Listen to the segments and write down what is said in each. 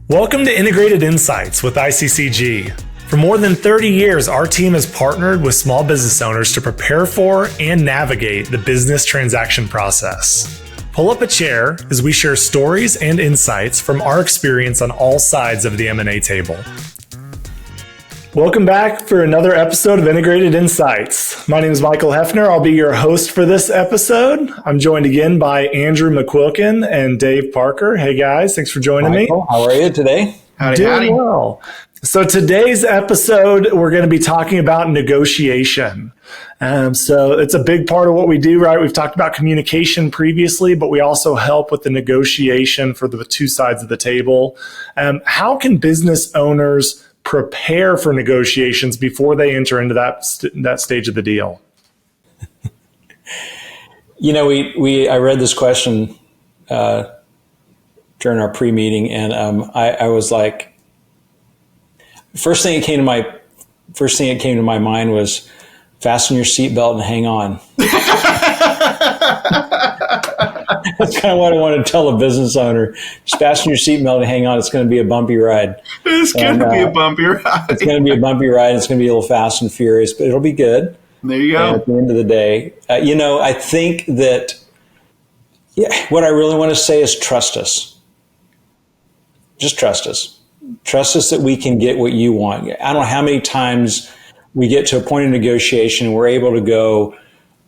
Welcome to Integrated Insights with ICCG. For more than 30 years, our team has partnered with small business owners to prepare for and navigate the business transaction process. Pull up a chair as we share stories and insights from our experience on all sides of the M&A table. Welcome back for another episode of Integrated Insights. My name is Michael Hefner. I'll be your host for this episode. I'm joined again by Andrew McQuilkin and Dave Parker. Hey guys, thanks for joining Michael, me. How are you today? Doing well. So today's episode, we're going to be talking about negotiation. So it's a big part of what we do, right? We've talked about communication previously, but we also help with the negotiation for the two sides of the table. How can business owners prepare for negotiations before they enter into that stage of the deal? You know, I read this question during our pre-meeting, and I was like, first thing that came to my mind was fasten your seatbelt and hang on. That's kind of what I want to tell a business owner. Just fasten your seatbelt and hang on. It's going to be a bumpy ride. It's going to be a bumpy ride. It's going to be a bumpy ride. It's going to be a little fast and furious, but it'll be good. There you go. And at the end of the day, I think that what I really want to say is trust us. Just trust us. Trust us that we can get what you want. I don't know how many times we get to a point of negotiation and we're able to go,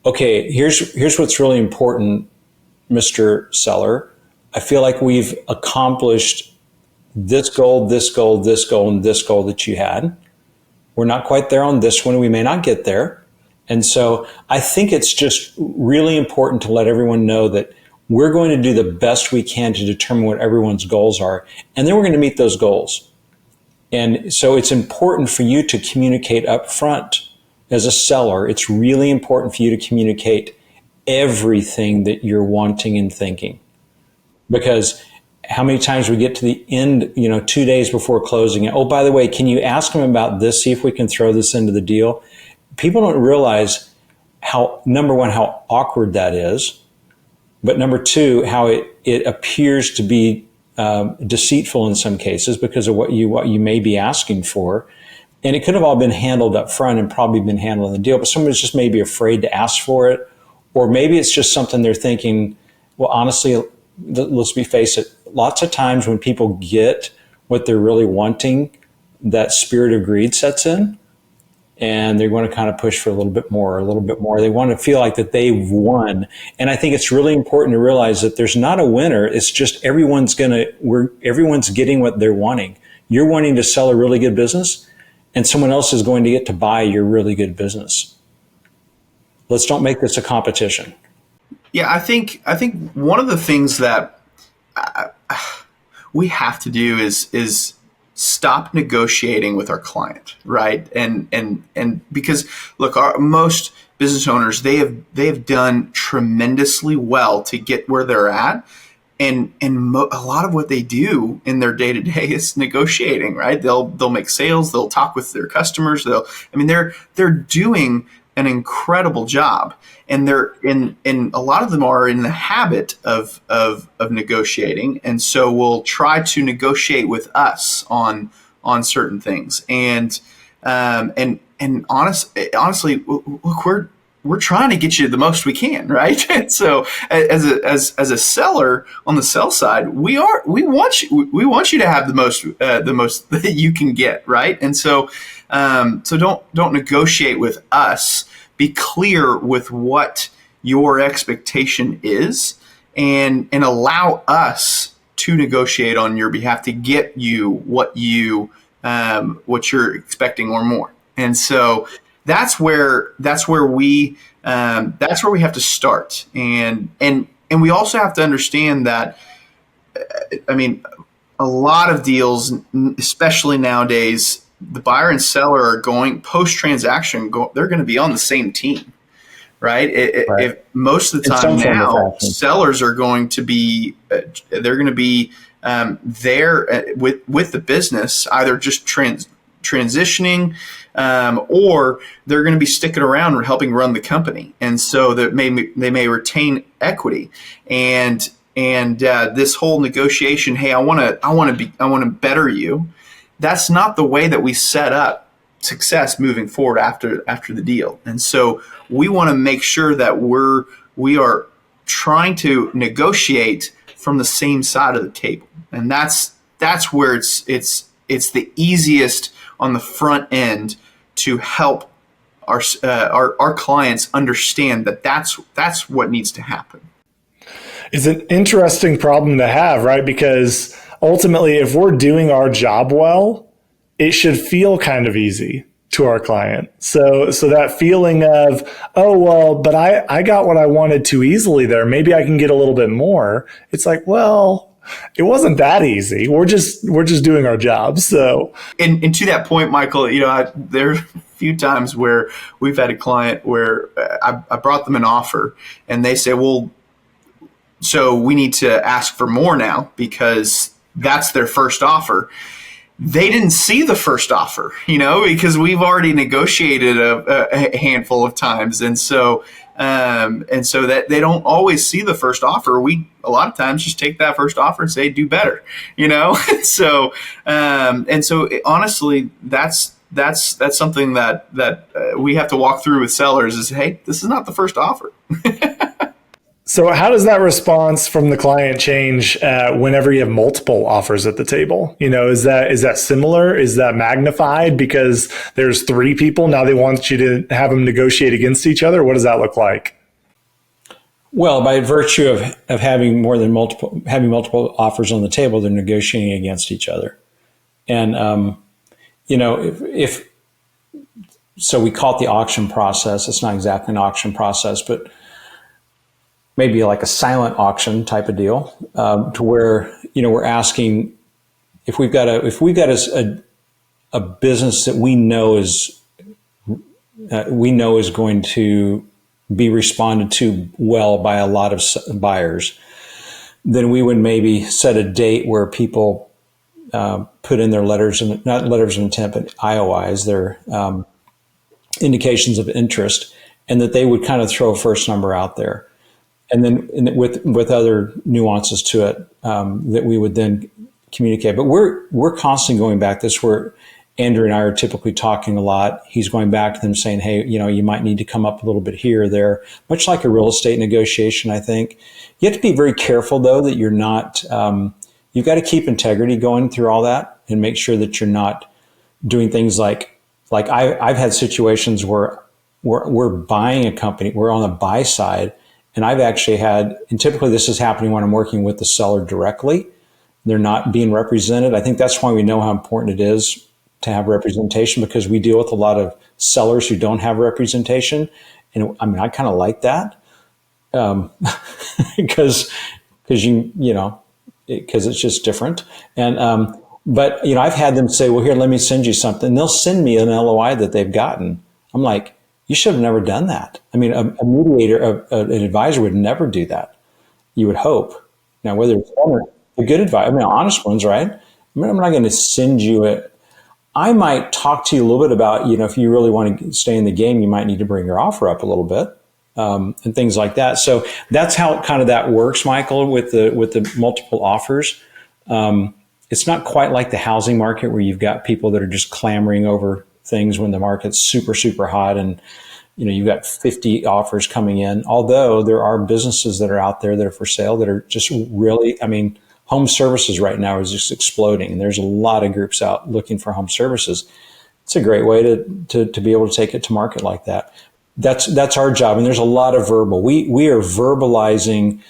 okay, here's what's really important, Mr. Seller. I feel like we've accomplished this goal, this goal, this goal, and this goal that you had. We're not quite there on this one. We may not get there. And so I think it's just really important to let everyone know that we're going to do the best we can to determine what everyone's goals are. And then we're going to meet those goals. And so it's important for you to communicate up front. As a seller, it's really important for you to communicate everything that you're wanting and thinking. Because how many times we get to the end, 2 days before closing, oh, by the way, can you ask them about this, see if we can throw this into the deal? People don't realize how, number one, how awkward that is. But number two, how it appears to be deceitful in some cases because of what you may be asking for. And it could have all been handled up front and probably been handled in the deal, but someone's just maybe afraid to ask for it. Or maybe it's just something they're thinking, well, honestly, let's face it, lots of times when people get what they're really wanting, that spirit of greed sets in and they're going to kind of push for a little bit more. They want to feel like that they've won. And I think it's really important to realize that there's not a winner. It's just everyone's getting what they're wanting. You're wanting to sell a really good business, and someone else is going to get to buy your really good business. Let's don't make this a competition. Yeah, I think one of the things that we have to do is stop negotiating with our client, right? And because look, most business owners, they have done tremendously well to get where they're at. And a lot of what they do in their day to day is negotiating, right? They'll make sales, they'll talk with their customers, they're doing an incredible job, and they're in a lot of them are in the habit of negotiating, and so will try to negotiate with us on certain things. And honestly, look, we're trying to get you the most we can, right? And so as a seller on the sell side, we want you to have the most that you can get, right? And so don't negotiate with us. Be clear with what your expectation is, and allow us to negotiate on your behalf to get you what you're expecting or more. And so that's where we have to start. And we also have to understand that, a lot of deals, especially nowadays, the buyer and seller are going post-transaction, they're going to be on the same team, right? If most of the time now, sellers are going to be, they're going to be there with the business, either just transitioning, or they're going to be sticking around or helping run the company. And so that they may retain equity. And and this whole negotiation, hey, I want to better you. That's not the way that we set up success moving forward after the deal. And so we want to make sure that we are trying to negotiate from the same side of the table, and that's where it's the easiest on the front end to help our clients understand that that's what needs to happen. It's an interesting problem to have, right? Because ultimately, if we're doing our job well, it should feel kind of easy to our client. So that feeling of, oh, well, but I got what I wanted too easily there. Maybe I can get a little bit more. It's like, well, it wasn't that easy. We're just doing our job. So, and to that point, Michael, there are a few times where we've had a client where I brought them an offer and they say, well, so we need to ask for more now because that's their first offer. They didn't see the first offer, because we've already negotiated a handful of times. And so that they don't always see the first offer. We, a lot of times, just take that first offer and say, do better, So honestly, that's something that we have to walk through with sellers is, hey, this is not the first offer. So how does that response from the client change whenever you have multiple offers at the table? Is that similar? Is that magnified because there's 3 people? Now they want you to have them negotiate against each other. What does that look like? Well, by virtue of having multiple offers on the table, they're negotiating against each other. And, so we call it the auction process. It's not exactly an auction process, but maybe like a silent auction type of deal, to where, we're asking if we've got a business that we know is going to be responded to well by a lot of buyers, then we would maybe set a date where people put in their not letters of intent, but IOIs, their indications of interest, and that they would kind of throw a first number out there. And then with other nuances to it that we would then communicate. But we're constantly going back. This where Andrew and I are typically talking a lot. He's going back to them saying, hey, you might need to come up a little bit here or there, much like a real estate negotiation, I think. You have to be very careful, though, that you're not, you've got to keep integrity going through all that and make sure that you're not doing things like I've had situations where we're buying a company, we're on the buy side. And I've actually had, and typically this is happening when I'm working with the seller directly. They're not being represented. I think that's why we know how important it is to have representation, because we deal with a lot of sellers who don't have representation. And I kind of like that because it's just different. And, but I've had them say, well, here, let me send you something. And they'll send me an LOI that they've gotten. I'm like, you should have never done that. I mean, a mediator, an advisor would never do that. You would hope. Now, whether it's a good advisor, honest ones, right? I'm not going to send you it. I might talk to you a little bit about, if you really want to stay in the game, you might need to bring your offer up a little bit and things like that. So that's how kind of that works, Michael, with the multiple offers. It's not quite like the housing market where you've got people that are just clamoring over things when the market's super, super hot and, you've got 50 offers coming in. Although there are businesses that are out there that are for sale that are just really, home services right now is just exploding. And there's a lot of groups out looking for home services. It's a great way to be able to take it to market like that. That's our job. And there's a lot of verbal. We are verbalizing.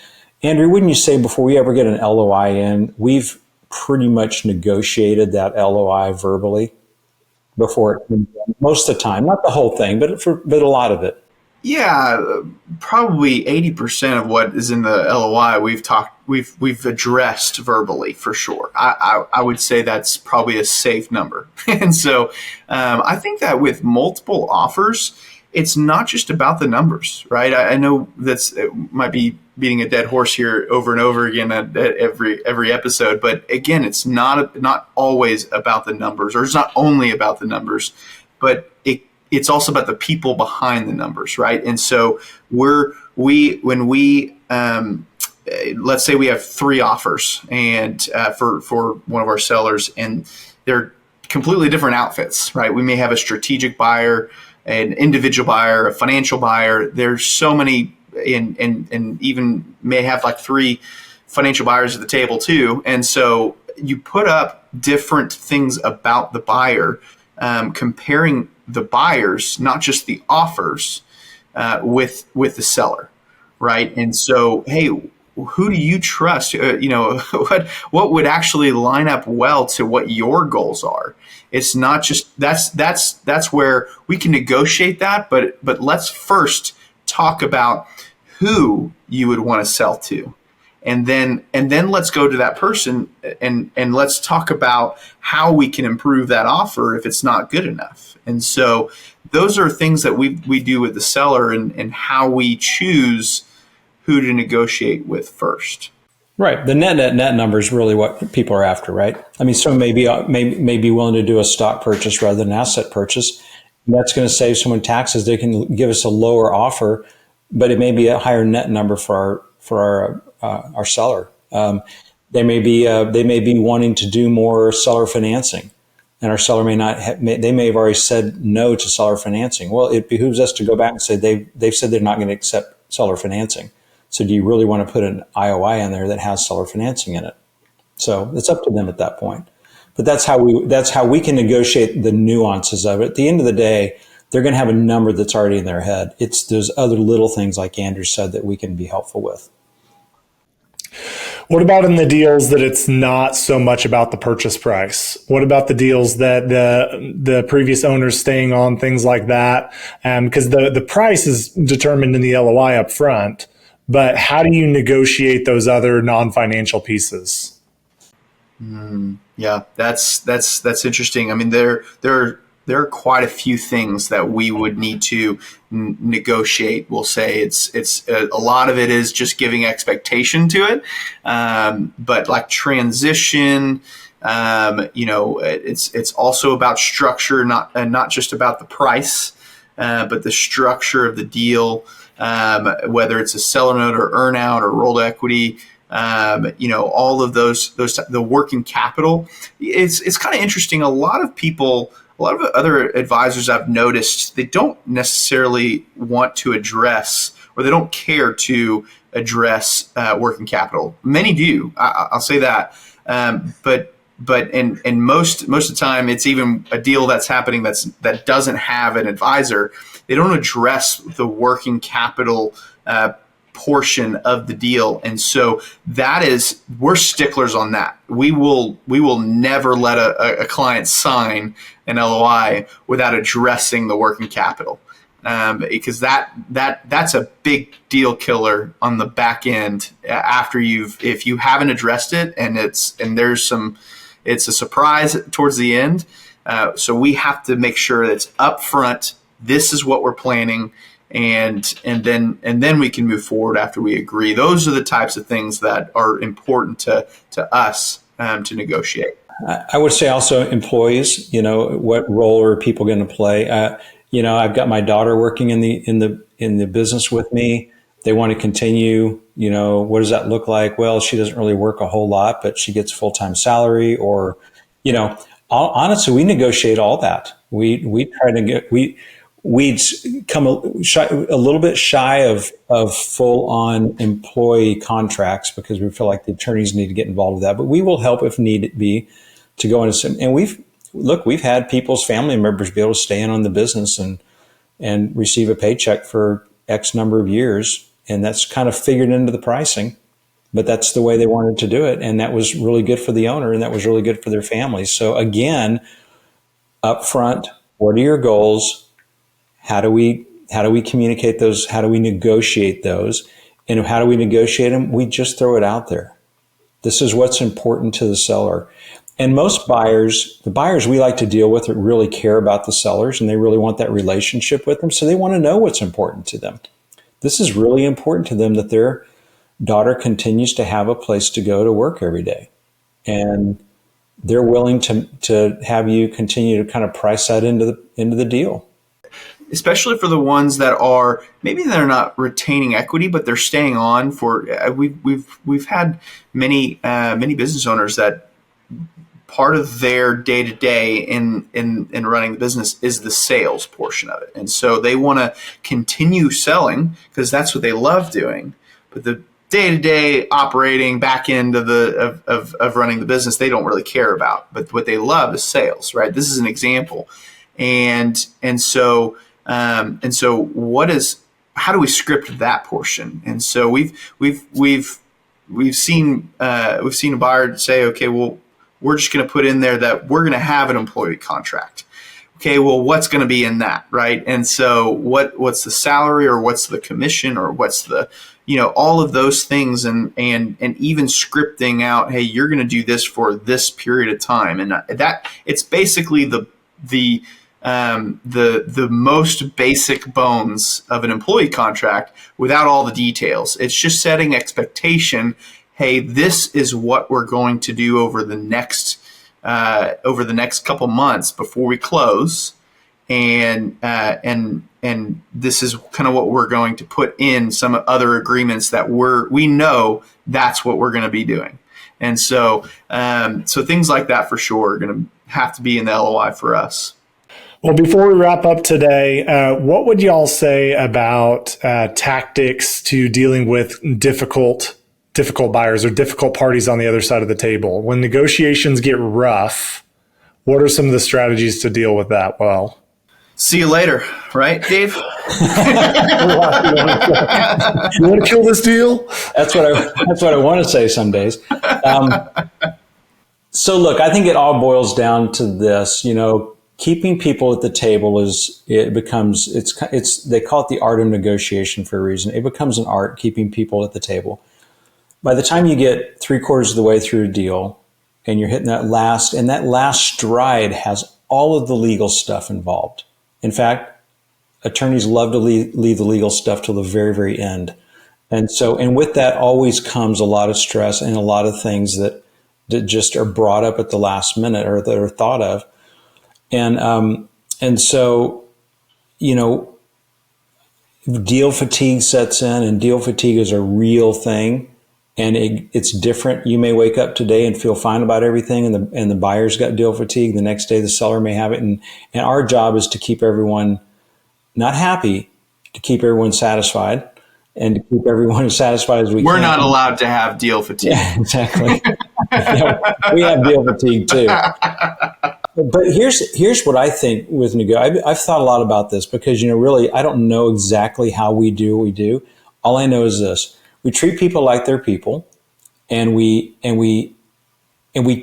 Andrew, wouldn't you say before we ever get an LOI in, we've pretty much negotiated that LOI verbally before it comes in? Most of the time, not the whole thing, but a lot of it. Yeah, probably 80% of what is in the LOI we've addressed verbally for sure. I would say that's probably a safe number. And so I think that with multiple offers, it's not just about the numbers, right? I know it might be beating a dead horse here over and over again at every episode, but again, it's not always about the numbers, or it's not only about the numbers, but it's also about the people behind the numbers, right? And so when we let's say we have 3 offers and for one of our sellers, and they're completely different outfits, right? We may have a strategic buyer, an individual buyer, a financial buyer. There's so many, and even may have like 3 financial buyers at the table too. And so you put up different things about the buyer, comparing the buyers, not just the offers, with the seller, right? And so, hey, who do you trust? What would actually line up well to what your goals are? It's not just that's where we can negotiate that, but let's first talk about who you would want to sell to. And then let's go to that person and let's talk about how we can improve that offer if it's not good enough. And so those are things that we do with the seller and how we choose who to negotiate with first. Right. The net number is really what people are after, right? I mean, someone may be willing to do a stock purchase rather than an asset purchase. And that's going to save someone taxes. They can give us a lower offer, but it may be a higher net number for our seller. They may be wanting to do more seller financing, and our seller may not. They may have already said no to seller financing. Well, it behooves us to go back and say they've said they're not going to accept seller financing. So do you really want to put an IOI in there that has seller financing in it? So it's up to them at that point. But that's how we can negotiate the nuances of it. At the end of the day, they're going to have a number that's already in their head. It's those other little things, like Andrew said, that we can be helpful with. What about in the deals that it's not so much about the purchase price? What about the deals that the previous owner's staying on, things like that? Because the price is determined in the LOI up front, but how do you negotiate those other non-financial pieces? Yeah, that's interesting. I mean, there are quite a few things that we would need to negotiate. We'll say it's a lot of it is just giving expectation to it, but like transition, it's also about structure, not just about the price, but the structure of the deal, whether it's a seller note or earn out or rolled equity. All of those the working capital. It's kind of interesting. A lot of other advisors I've noticed, they don't necessarily want to address, or they don't care to address working capital. Many do. I'll say that. But most of the time, it's even a deal that's happening that doesn't have an advisor. They don't address the working capital portion of the deal, and so we're sticklers on that. We will never let a client sign an LOI without addressing the working capital, because that's a big deal killer on the back end after if you haven't addressed it, and it's a surprise towards the end. So we have to make sure that it's up front. This is what we're planning. And then we can move forward after we agree. Those are the types of things that are important to us to negotiate. I would say also employees. What role are people going to play? I've got my daughter working in the business with me. They want to continue. What does that look like? Well, she doesn't really work a whole lot, but she gets full-time salary. Or, honestly, we negotiate all that. We try to get we'd come a little bit shy of full-on employee contracts because we feel like the attorneys need to get involved with that. But we will help if need be to go into some. And we've had people's family members be able to stay in on the business and receive a paycheck for X number of years, and that's kind of figured into the pricing. But that's the way they wanted to do it, and that was really good for the owner, and that was really good for their families. So again, up front, what are your goals? How do we communicate those? How do we negotiate those? And how do we negotiate them? We just throw it out there. This is what's important to the seller. And most buyers, the buyers we like to deal with, really care about the sellers, and they really want that relationship with them. So they want to know what's important to them. This is really important to them, that their daughter continues to have a place to go to work every day. And they're willing to have you continue to kind of price that into the deal. especially for the ones that are maybe they're not retaining equity, but they're staying on for. We've had many business owners that part of their day to day in running the business is the sales portion of it, and so they want to continue selling because that's what they love doing. But the day to day operating back end of running the business, they don't really care about. But what they love is sales, right? This is an example, and so what is how do we script that portion? And so we've seen a buyer say, okay, well, we're just going to put in there that we're going to have an employee contract. Okay, well, what's going to be in that, right? And so what's the salary, or what's the commission, or what's the, all of those things, and even scripting out, hey, you're going to do this for this period of time, and that it's basically the most basic bones of an employee contract without all the details. It's just setting expectation. Hey, this is what we're going to do over the next couple months before we close, and this is kind of what we're going to put in some other agreements that we know that's what we're going to be doing, and so things like that for sure are going to have to be in the LOI for us. Well, before we wrap up today, what would y'all say about tactics to dealing with difficult buyers or difficult parties on the other side of the table? When negotiations get rough, what are some of the strategies to deal with that well? See you later, right, Dave? You want to kill this deal? That's what I want to say some days. So look, I think it all boils down to this, keeping people at the table they call it the art of negotiation for a reason. It becomes an art, keeping people at the table. By the time you get 3/4 of the way through a deal and you're hitting that last stride has all of the legal stuff involved. In fact, attorneys love to leave the legal stuff till the very, very end. And with that always comes a lot of stress and a lot of things that just are brought up at the last minute or that are thought of. And so, deal fatigue sets in, and deal fatigue is a real thing. And it's different. You may wake up today and feel fine about everything, and the buyer's got deal fatigue. The next day, the seller may have it. And our job is to keep everyone not happy, to keep everyone satisfied, and to keep everyone as satisfied as we can. We're not allowed to have deal fatigue. Yeah, exactly. We have deal fatigue too. But here's what I think with I've thought a lot about this because, really, I don't know exactly how we do what we do. All I know is this. We treat people like they're people, and we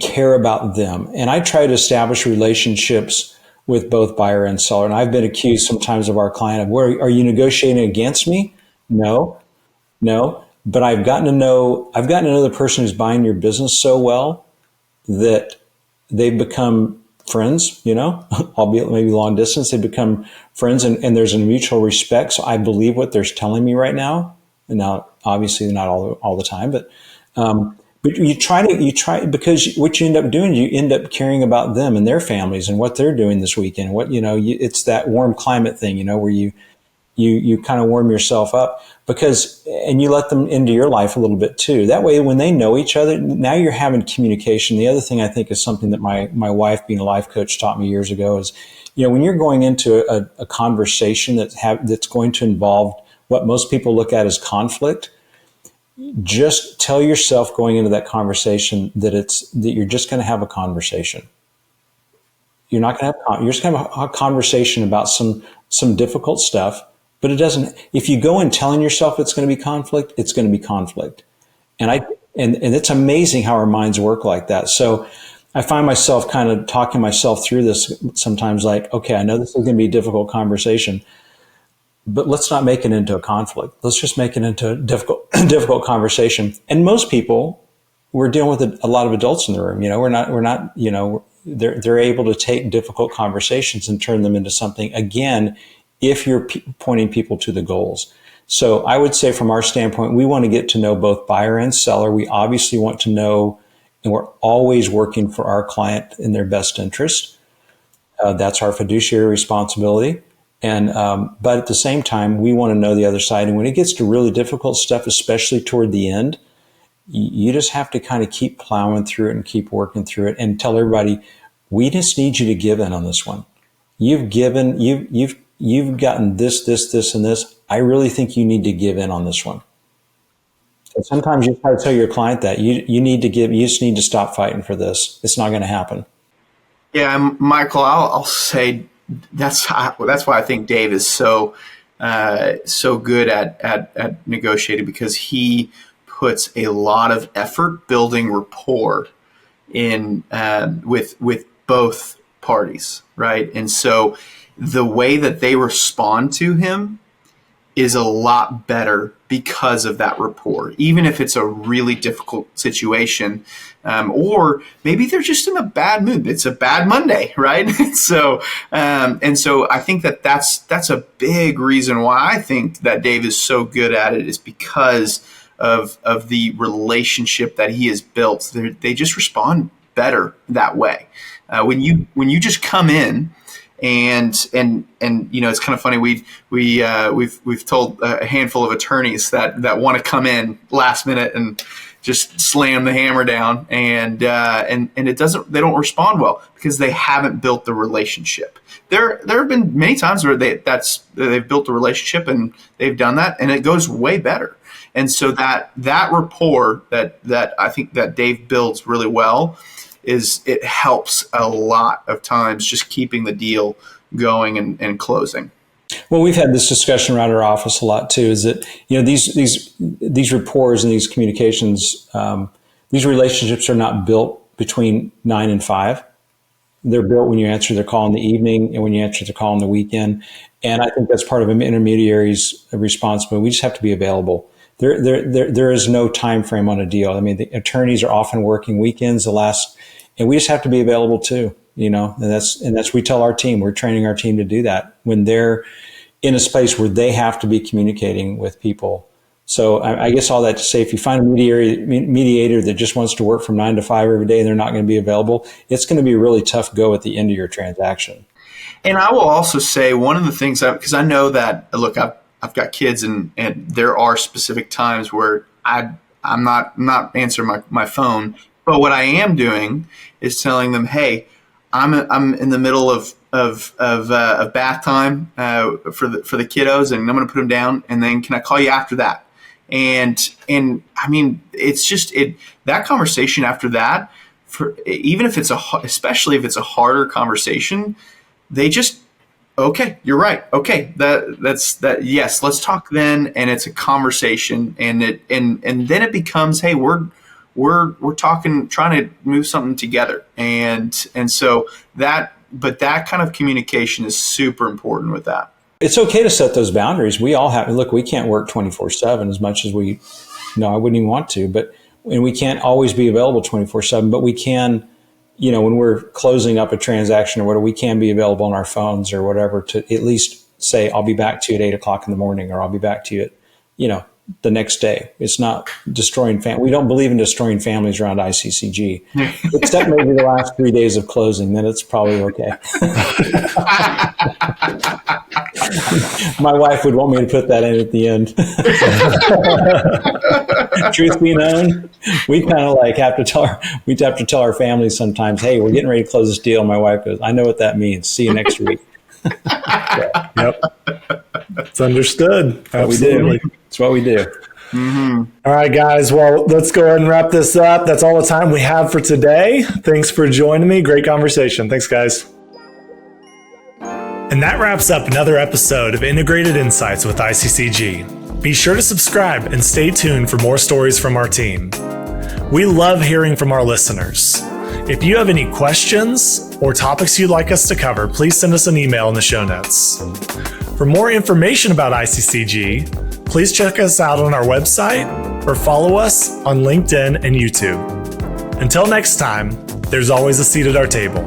care about them. And I try to establish relationships with both buyer and seller. And I've been accused sometimes of our client of, are you negotiating against me? No. But I've gotten to know the person who's buying your business so well that they've become friends, albeit maybe long distance. They become friends, and there's a mutual respect. So I believe what they're telling me right now. And now, obviously, not all the time, but you try because what you end up doing, you end up caring about them and their families and what they're doing this weekend. It's that warm climate thing, where you kind of warm yourself up and you let them into your life a little bit too. That way, when they know each other, now you're having communication. The other thing I think is something that my wife, being a life coach, taught me years ago is, when you're going into a conversation that's going to involve what most people look at as conflict, just tell yourself going into that conversation that you're just going to have a conversation. You're just going to have a conversation about some difficult stuff, but it doesn't. If you go in telling yourself it's going to be conflict, it's going to be conflict. And it's amazing how our minds work like that. So I find myself kind of talking myself through this sometimes, like, okay, I know this is going to be a difficult conversation, but let's not make it into a conflict. Let's just make it into a difficult conversation. And most people, we're dealing with a lot of adults in the room. They're able to take difficult conversations and turn them into something, again, if you're pointing people to the goals. So I would say from our standpoint, we want to get to know both buyer and seller. We obviously want to know, and we're always working for our client in their best interest. That's our fiduciary responsibility. And but at the same time, we want to know the other side. And when it gets to really difficult stuff, especially toward the end, you just have to kind of keep plowing through it and keep working through it and tell everybody, we just need you to give in on this one. You've given, you've gotten this, and this. I really think you need to give in on this one. And sometimes you try to tell your client that you need to give, you just need to stop fighting for this. It's not going to happen. Yeah, Michael, I'll say that's why I think Dave is so good at negotiating, because he puts a lot of effort building rapport in with both parties, right? And so the way that they respond to him is a lot better because of that rapport, even if it's a really difficult situation, or maybe they're just in a bad mood. It's a bad Monday, right? So I think that's a big reason why I think that Dave is so good at it, is because of the relationship that he has built. They just respond better that way. When you just come in, and it's kind of funny. We've told a handful of attorneys that want to come in last minute and just slam the hammer down, and they don't respond well because they haven't built the relationship. There have been many times where they've built a relationship and they've done that, and it goes way better. And so that rapport that I think that Dave builds really well, it helps a lot of times just keeping the deal going and closing. Well, we've had this discussion around our office a lot too, is that, these rapports and these communications, these relationships are not built between 9 and 5. They're built when you answer their call in the evening and when you answer the call on the weekend. And I think that's part of an intermediary's responsibility. We just have to be available. There is no time frame on a deal. I mean, the attorneys are often working weekends, and we just have to be available too, and that's we tell our team, we're training our team to do that when they're in a space where they have to be communicating with people. So I guess all that to say, if you find a mediator that just wants to work from 9 to 5 every day and they're not going to be available, it's going to be a really tough go at the end of your transaction. And I will also say one of the things, because I know that, look, I've got kids, and there are specific times where I'm not answering my phone. But what I am doing is telling them, hey, I'm in the middle of bath time for the kiddos, and I'm going to put them down, and then can I call you after that? And I mean, it's just that conversation after that, even if especially if it's a harder conversation, they just, okay, you're right. Okay, that's. Yes, let's talk then, and it's a conversation, and then it becomes, hey, we're talking, trying to move something together, and so that kind of communication is super important with that. It's okay to set those boundaries. We all have. Look, we can't work 24/7 as much as we. No, I wouldn't even want to, and we can't always be available 24/7. But we can. When we're closing up a transaction or whatever, we can be available on our phones or whatever to at least say, I'll be back to you at 8 o'clock in the morning, or I'll be back to you at, the next day. It's not destroying we don't believe in destroying families around ICCG, except maybe the last 3 days of closing. Then it's probably okay. My wife would want me to put that in at the end. Truth be known, we kind of have to tell our families sometimes, hey, we're getting ready to close this deal. My wife goes, I know what that means. See you next week. Yep. It's understood. Absolutely. It's what we do. Mm-hmm. All right, guys. Well, let's go ahead and wrap this up. That's all the time we have for today. Thanks for joining me. Great conversation. Thanks, guys. And that wraps up another episode of Integrated Insights with ICCG. Be sure to subscribe and stay tuned for more stories from our team. We love hearing from our listeners. If you have any questions or topics you'd like us to cover, please send us an email in the show notes. For more information about ICCG, please check us out on our website or follow us on LinkedIn and YouTube. Until next time, there's always a seat at our table.